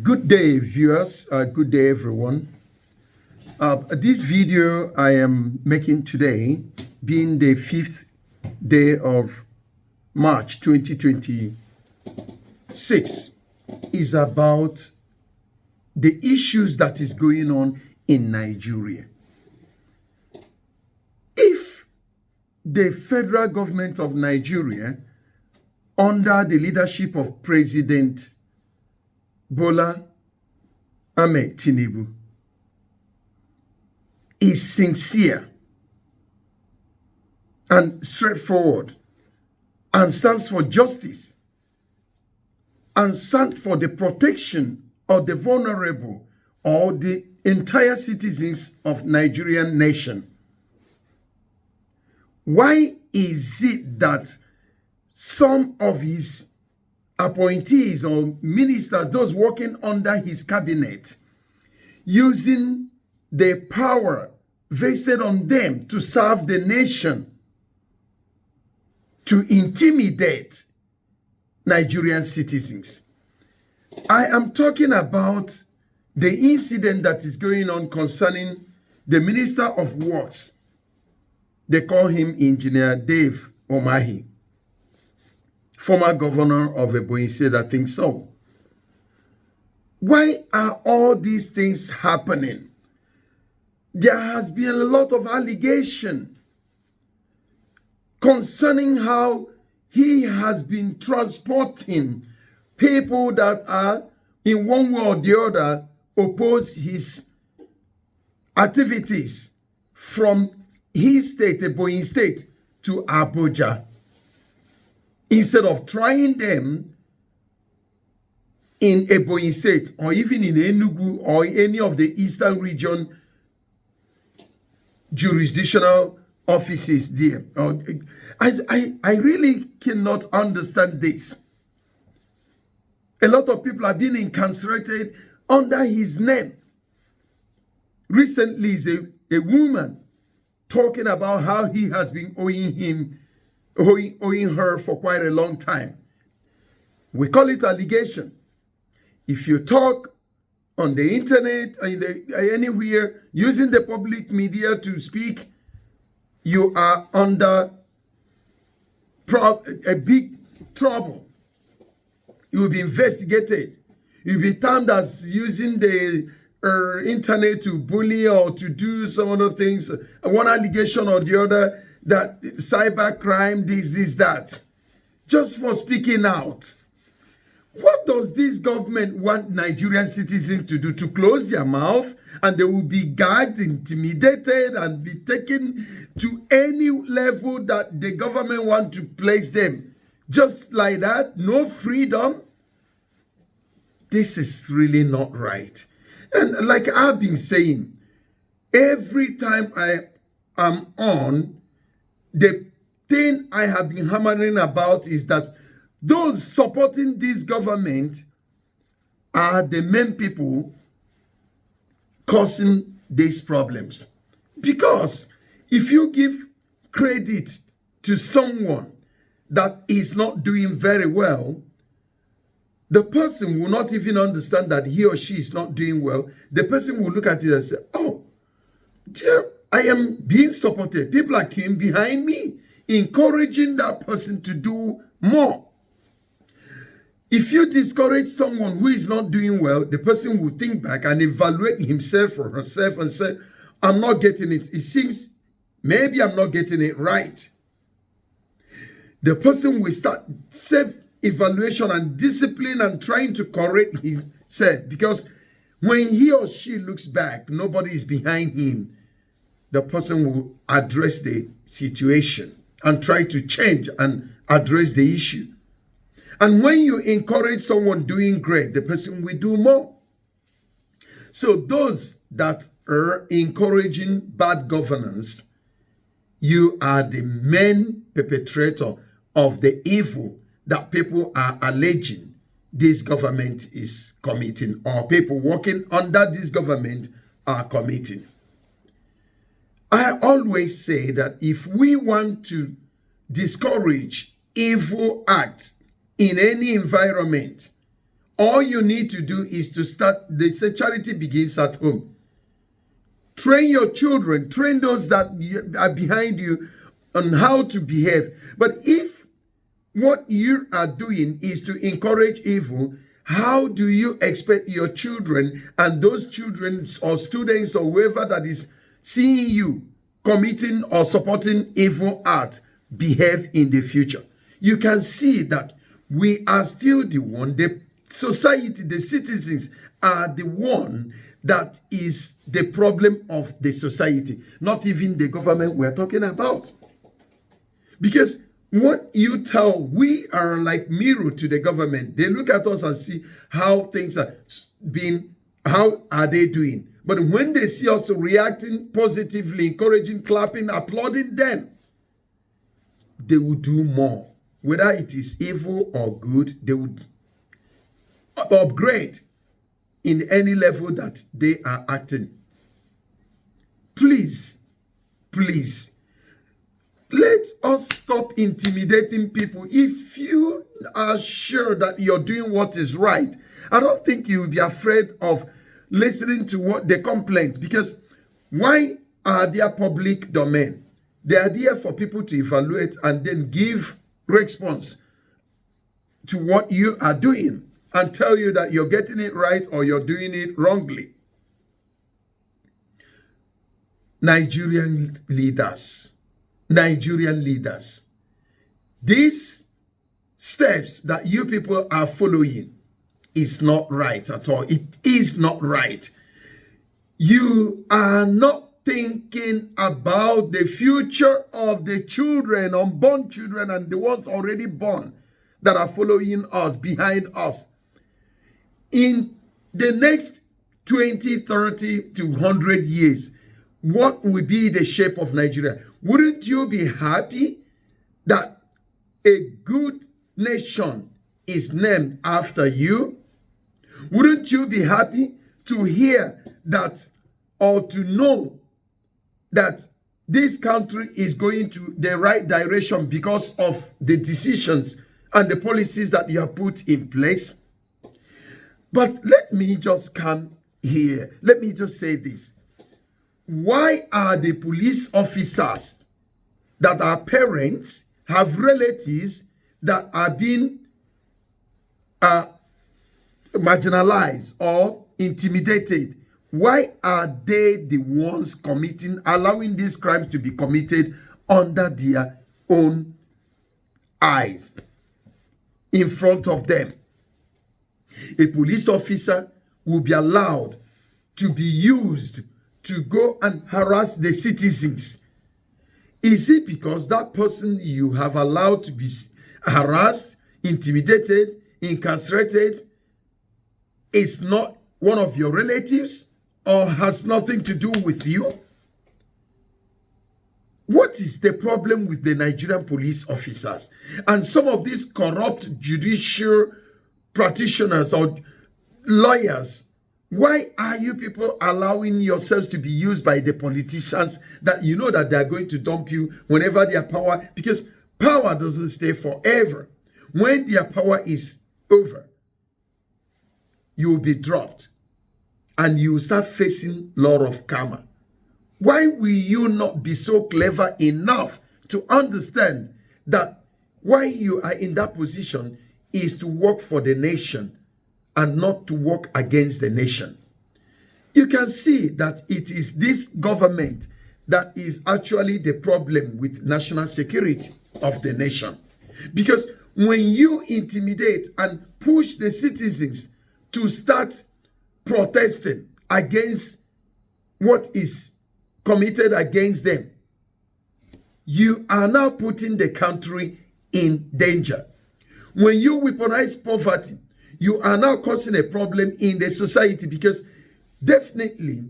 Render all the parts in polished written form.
Good day, viewers. Good day, everyone. This video I am making today, being the 5th day of March 2026, is about the issues that is going on in Nigeria. If the federal government of Nigeria, under the leadership of President Bola Ahmed Tinubu, is sincere and straightforward and stands for justice and stands for the protection of the vulnerable or the entire citizens of Nigerian nation, why is it that some of his appointees or ministers, those working under his cabinet, using the power vested on them to serve the nation, to intimidate Nigerian citizens? I am talking about the incident that is going on concerning the Minister of Works. They call him Engineer Dave Umahi, former governor of Ebonyi State, I think so. Why are all these things happening? There has been a lot of allegation concerning how he has been transporting people that are in one way or the other oppose his activities from his state, Ebonyi State, to Abuja, instead of trying them in Ebonyi State or even in Enugu or any of the eastern region jurisdictional offices there. I really cannot understand this. A lot of people are being incarcerated under his name. Recently, is a woman talking about how he has been owing her for quite a long time. We call it allegation. If you talk on the internet, anywhere, using the public media to speak, you are under a big trouble. You will be investigated. You'll be termed as using the internet to bully or to do some other things, one allegation or the other, that cyber crime, this, that, just for speaking out. What does this government want Nigerian citizens to do? To close their mouth and they will be gagged, intimidated, and be taken to any level that the government want to place them? Just like that, no freedom? This is really not right. And like I've been saying, every time I am on, the thing I have been hammering about is that those supporting this government are the main people causing these problems. Because if you give credit to someone that is not doing very well, the person will not even understand that he or she is not doing well. The person will look at it and say, oh, dear, I am being supported. People are coming behind me, encouraging that person to do more. If you discourage someone who is not doing well, the person will think back and evaluate himself or herself and say, I'm not getting it. It seems maybe I'm not getting it right. The person will start self-evaluation and discipline and trying to correct himself, because when he or she looks back, nobody is behind him. The person will address the situation and try to change and address the issue. And when you encourage someone doing great, the person will do more. So those that are encouraging bad governance, you are the main perpetrator of the evil that people are alleging this government is committing, or people working under this government are committing. I always say that if we want to discourage evil acts in any environment, All you need to do is to start. They say charity begins at home. Train your children, train those that are behind you on how to behave. But if what you are doing is to encourage evil, how do you expect your children and those children or students or whoever that is seeing you committing or supporting evil acts behave in the future? You can see that we are still the one, the society, the citizens are the one that is the problem of the society, not even the government we're talking about. Because what you tell, we are like mirror to the government. They look at us and see how things are being, how are they doing? But when they see us reacting positively, encouraging, clapping, applauding, then they will do more. Whether it is evil or good, they would upgrade in any level that they are acting. Please, please, let us stop intimidating people. If you are sure that you're doing what is right, I don't think you will be afraid of listening to what the complaint, because why are they public domain? They are there for people to evaluate and then give response to what you are doing and tell you that you're getting it right or you're doing it wrongly. Nigerian leaders, these steps that you people are following is not right at all. It is not right. You are not thinking about the future of the children, unborn children, and the ones already born that are following us, behind us. In the next 20, 30 to 100 years, what will be the shape of Nigeria? Wouldn't you be happy that a good nation is named after you? Wouldn't you be happy to hear that or to know that this country is going to the right direction because of the decisions and the policies that you have put in place? But let me just come here. Let me just say this. Why are the police officers that are parents, have relatives that are being marginalized or intimidated? Why are they the ones allowing these crimes to be committed under their own eyes, in front of them? A police officer will be allowed to be used to go and harass the citizens. Is it because that person you have allowed to be harassed, intimidated, incarcerated is not one of your relatives or has nothing to do with you? What is the problem with the Nigerian police officers and some of these corrupt judicial practitioners or lawyers? Why are you people allowing yourselves to be used by the politicians that you know that they are going to dump you whenever their power, because power doesn't stay forever. When their power is over, you will be dropped and you will start facing law of karma. Why will you not be so clever enough to understand that why you are in that position is to work for the nation and not to work against the nation? You can see that it is this government that is actually the problem with national security of the nation. Because when you intimidate and push the citizens to start protesting against what is committed against them, you are now putting the country in danger. When you weaponize poverty, you are now causing a problem in the society, because definitely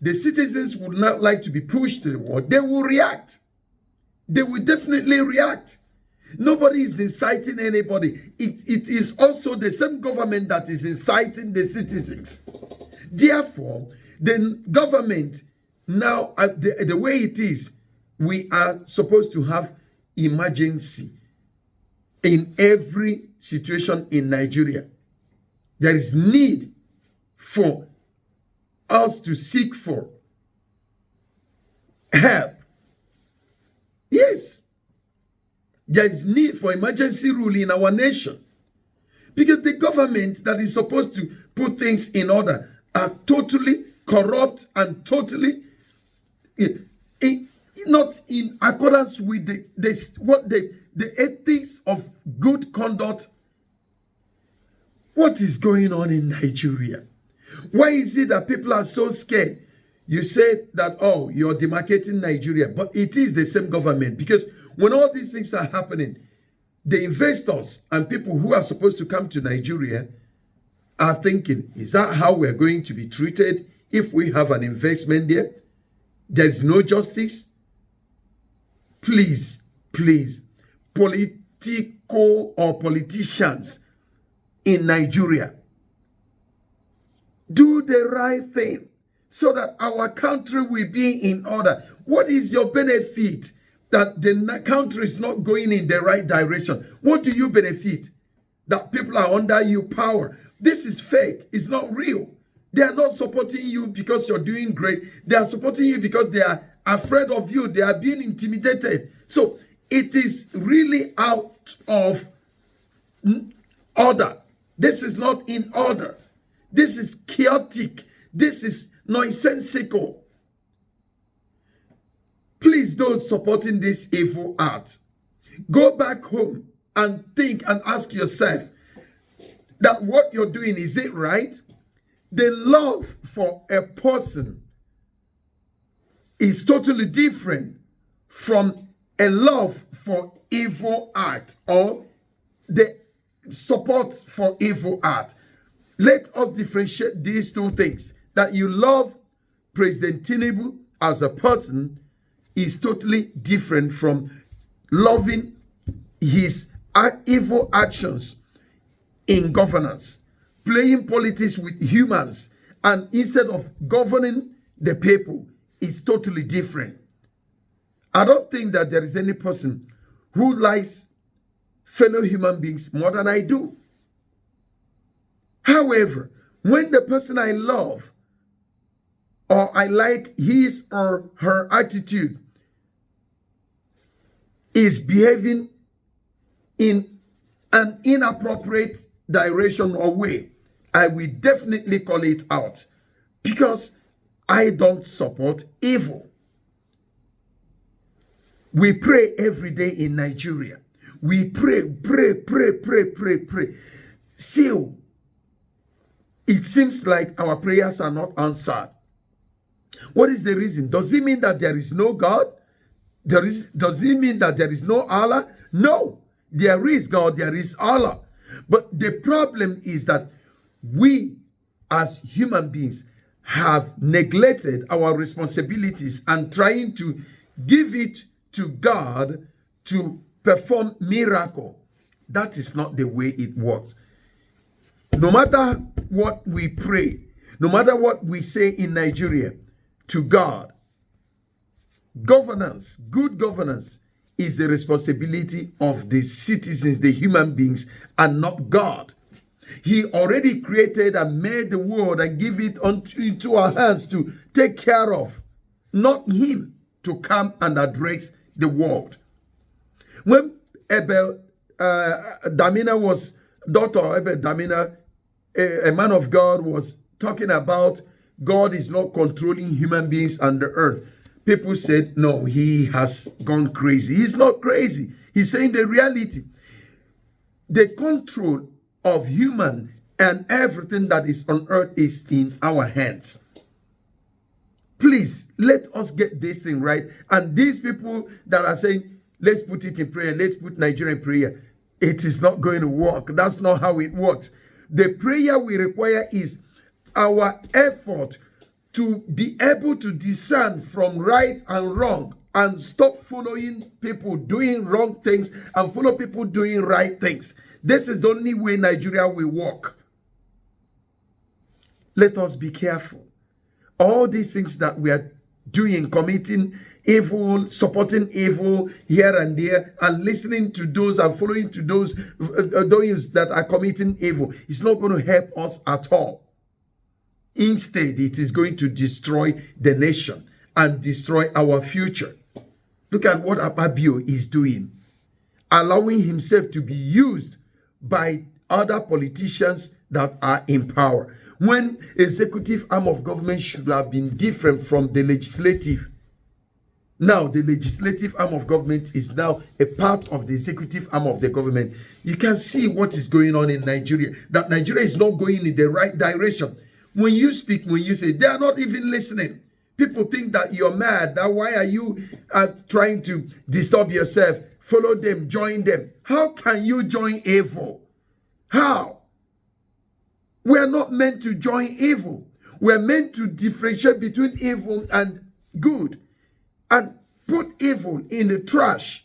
the citizens would not like to be pushed to the wall. They will react. They will definitely react. Nobody is inciting anybody. It is also the same government that is inciting the citizens. Therefore, the government now, the way it is, we are supposed to have emergency in every situation in Nigeria. There is need for us to seek for help. Yes. There is need for emergency rule in our nation. Because the government that is supposed to put things in order are totally corrupt and totally not in accordance with the ethics of good conduct. What is going on in Nigeria? Why is it that people are so scared? You say that, oh, you're demarcating Nigeria, but it is the same government. Because when all these things are happening, the investors and people who are supposed to come to Nigeria are thinking, is that how we're going to be treated if we have an investment there? There's no justice. Please, please, political or politicians in Nigeria, do the right thing so that our country will be in order. What is your benefit that the country is not going in the right direction? What do you benefit? That people are under you power. This is fake. It's not real. They are not supporting you because you're doing great. They are supporting you because they are afraid of you. They are being intimidated. So it is really out of order. This is not in order. This is chaotic. This is nonsensical. Please, those supporting this evil art, go back home and think and ask yourself that what you're doing, is it right? The love for a person is totally different from a love for evil art or the support for evil art. Let us differentiate these two things. That you love President Tinubu as a person is totally different from loving his evil actions in governance, playing politics with humans, and instead of governing the people, is totally different. I don't think that there is any person who likes fellow human beings more than I do. However, when the person I love or I like his or her attitude is behaving in an inappropriate direction or way, I will definitely call it out, because I don't support evil. We pray every day in Nigeria. We pray. Still, it seems like our prayers are not answered. What is the reason? Does it mean that there is no God? Does it mean that there is no Allah? No, there is God, there is Allah. But the problem is that we as human beings have neglected our responsibilities and trying to give it to God to perform miracle. That is not the way it works. No matter what we pray, no matter what we say in Nigeria to God, governance, good governance, is the responsibility of the citizens, the human beings, and not God. He already created and made the world and give it into our hands to take care of, not him to come and address the world. When Abel Damina was, daughter Abel Damina, a man of God, was talking about God is not controlling human beings and the earth, people said, no, he has gone crazy. He's not crazy. He's saying the reality. The control of human and everything that is on earth is in our hands. Please, let us get this thing right. And these people that are saying, let's put it in prayer, let's put Nigeria in prayer, it is not going to work. That's not how it works. The prayer we require is our effort to be able to discern from right and wrong and stop following people doing wrong things and follow people doing right things. This is the only way Nigeria will work. Let us be careful. All these things that we are doing, committing evil, supporting evil here and there, and listening to those and following to those that are committing evil. It's not going to help us at all. Instead, it is going to destroy the nation and destroy our future. Look at what Akpabio is doing, allowing himself to be used by other politicians that are in power, when executive arm of government should have been different from the legislative. Now, the legislative arm of government is now a part of the executive arm of the government. You can see what is going on in Nigeria, that Nigeria is not going in the right direction. When you speak, when you say, they are not even listening. People think that you're mad. That why are you trying to disturb yourself? Follow them, join them. How can you join evil? How? We are not meant to join evil. We are meant to differentiate between evil and good, and put evil in the trash.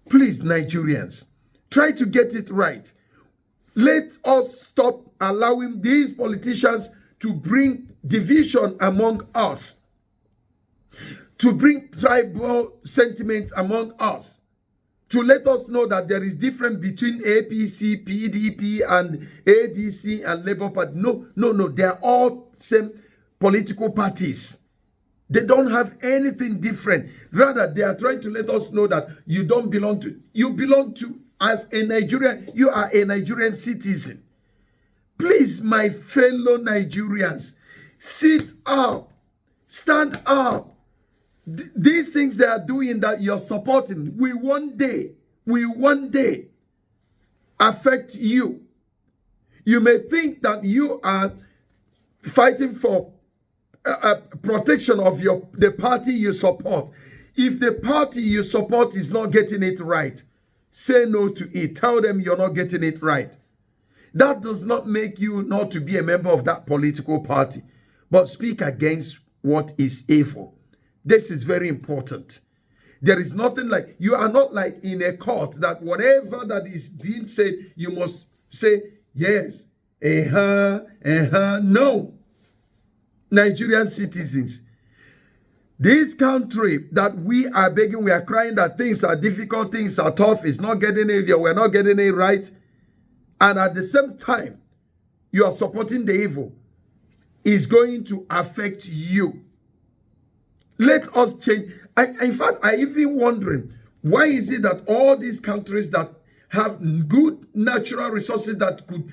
Please, Nigerians, try to get it right. Let us stop allowing these politicians to bring division among us, to bring tribal sentiments among us, to let us know that there is difference between APC, PDP, and ADC and Labour Party. No, they are all same political parties. They don't have anything different. Rather, they are trying to let us know that you don't belong to, you belong to, as a Nigerian, you are a Nigerian citizen. Please, my fellow Nigerians, sit up, stand up. These things they are doing that you're supporting will one day affect you. You may think that you are fighting for protection of the party you support. If the party you support is not getting it right, say no to it. Tell them you're not getting it right. That does not make you not to be a member of that political party, but speak against what is evil. This is very important. There is nothing like, you are not like in a court that whatever that is being said, you must say yes, no. Nigerian citizens, this country that we are begging, we are crying that things are difficult, things are tough, it's not getting it, we're not getting it right. And at the same time, you are supporting the evil, is going to affect you. Let us change. In fact, I even wondering, why is it that all these countries that have good natural resources that could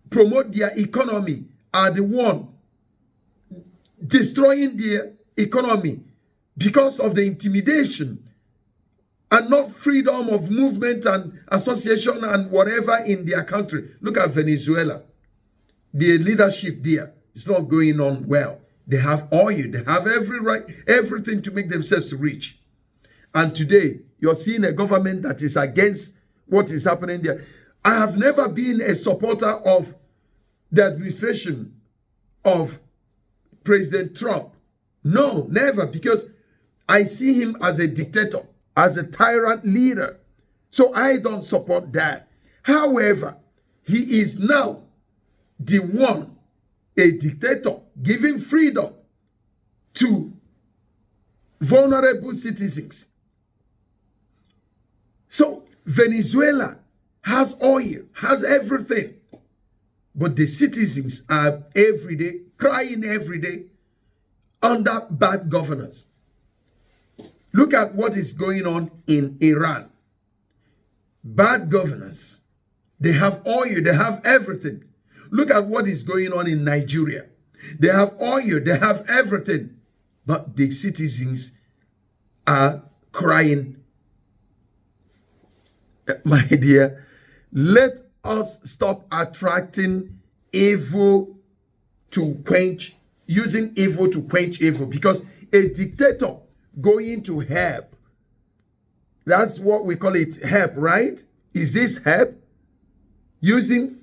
promote their economy are the one destroying their economy because of the intimidation and not freedom of movement and association and whatever in their country? Look at Venezuela. The leadership there is not going on well. They have oil, they have everything to make themselves rich. And today, you're seeing a government that is against what is happening there. I have never been a supporter of the administration of President Trump. No, never, because I see him as a dictator, as a tyrant leader. So I don't support that. However, he is now the one, a dictator, giving freedom to vulnerable citizens. So Venezuela has oil, has everything. But the citizens are every day, crying every day under bad governance. Look at what is going on in Iran. Bad governance. They have oil, they have everything. Look at what is going on in Nigeria. They have oil, they have everything. But the citizens are crying. My dear, let us stop attracting evil to quench, using evil to quench evil, because a dictator going to help, that's what we call it, help, right? Is this help? Using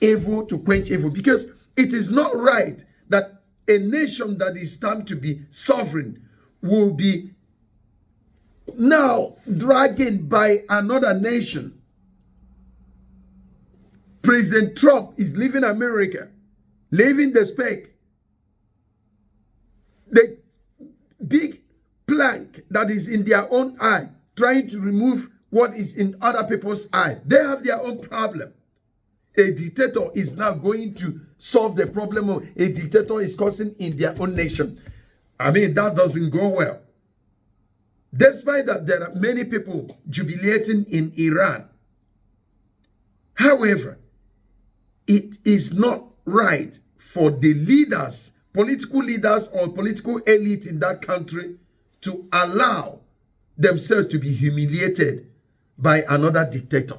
evil to quench evil, because it is not right that a nation that is time to be sovereign will be now dragged by another nation. President Trump is leaving America, leaving the spec. big plank that is in their own eye, trying to remove what is in other people's eye. They have their own problem. A dictator is now going to solve the problem of a dictator is causing in their own nation. I mean, that doesn't go well. Despite that, there are many people jubilating in Iran. However, it is not right for the leaders, political leaders or political elite in that country to allow themselves to be humiliated by another dictator.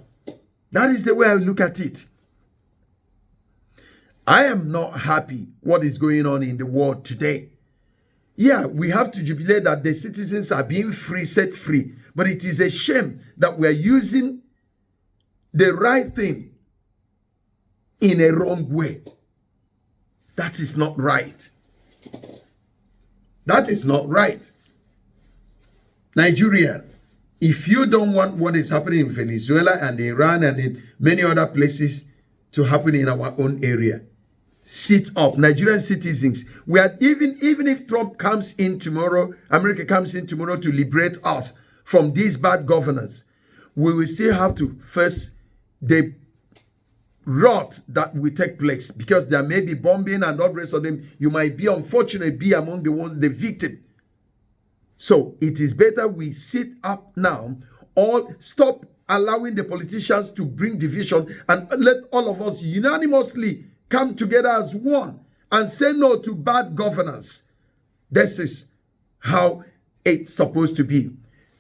That is the way I look at it. I am not happy what is going on in the world today. Yeah, we have to jubilate that the citizens are being free, set free. But it is a shame that we are using the right thing in a wrong way. That is not right. That is not right. Nigerian, if you don't want what is happening in Venezuela and Iran and in many other places to happen in our own area, sit up. Nigerian citizens, we are even if Trump comes in tomorrow, America comes in tomorrow to liberate us from these bad governors, we will still have to face the rot that will take place, because there may be bombing and all the rest of them. You might be unfortunate, be among the ones, the victim. So it is better we sit up now, or stop allowing the politicians to bring division, and let all of us unanimously come together as one and say no to bad governance. This is how it's supposed to be.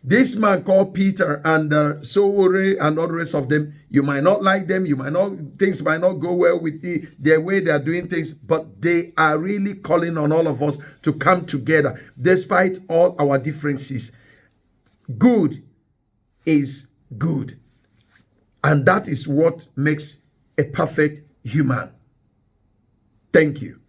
This man called Peter and Sowore and all the rest of them, you might not like them, things might not go well with their way they are doing things, but they are really calling on all of us to come together despite all our differences. Good is good. And that is what makes a perfect human. Thank you.